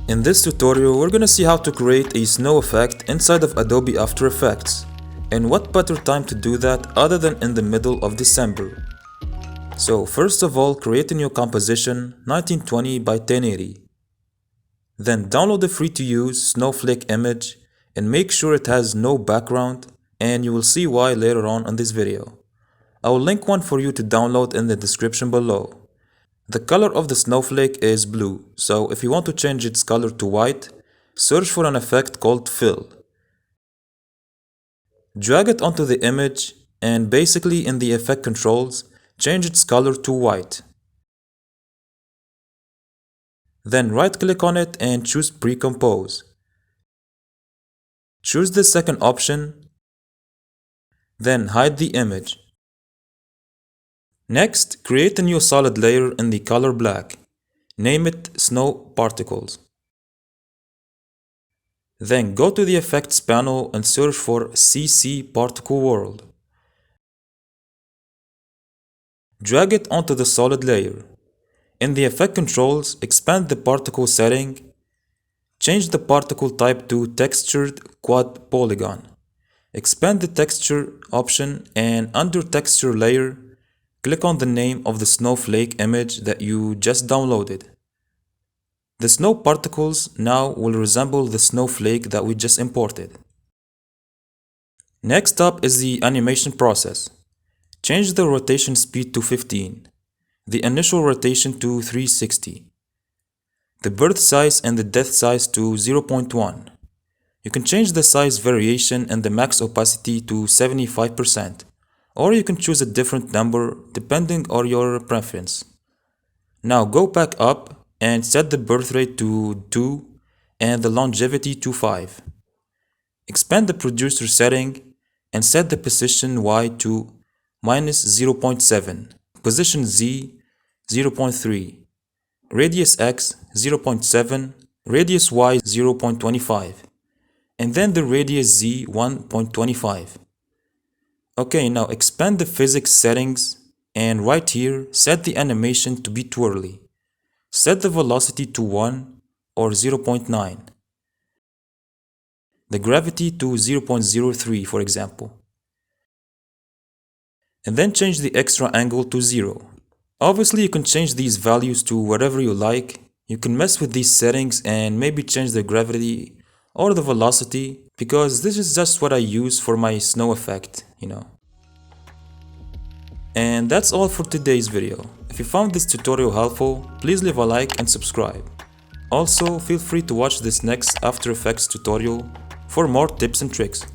In this tutorial, we're gonna see how to create a snow effect inside of Adobe After Effects. And what better time to do that other than in the middle of December. So first of all, create a new composition 1920 by 1080. Then download the free to use snowflake image and make sure it has no background, and you will see why later on in this video. I will link one for you to download in the description below. The color of the snowflake is blue, so if you want to change its color to white, search for an effect called fill. Drag it onto the image and basically in the effect controls, change its color to white. Then right click on it and choose pre-compose. Choose the second option, then hide the image. Next, create a new solid layer in the color black. Name it Snow Particles. Then go to the Effects panel and search for CC Particle World. Drag it onto the solid layer. In the Effect controls, expand the particle setting. Change the particle type to Textured Quad Polygon. Expand the Texture option and under Texture Layer, click on the name of the snowflake image that you just downloaded. The snow particles now will resemble the snowflake that we just imported. Next up is the animation process. Change the rotation speed to 15, the initial rotation to 360, the birth size and the death size to 0.1. You can change the size variation and the max opacity to 75%. Or you can choose a different number depending on your preference. Now go back up and set the birth rate to 2 and the longevity to 5. Expand the producer setting and set the position Y to -0.7, position Z 0.3, radius X 0.7, radius Y 0.25, and then the radius Z 1.25. Okay, now expand the physics settings and right here set the animation to be twirly. Set the velocity to 1 or 0.9. The gravity to 0.03 for example. And then change the extra angle to 0. Obviously you can change these values to whatever you like. You can mess with these settings and maybe change the gravity or the velocity, because this is just what I use for my snow effect, And that's all for today's video. If you found this tutorial helpful, please leave a like and subscribe. Also, feel free to watch this next After Effects tutorial for more tips and tricks.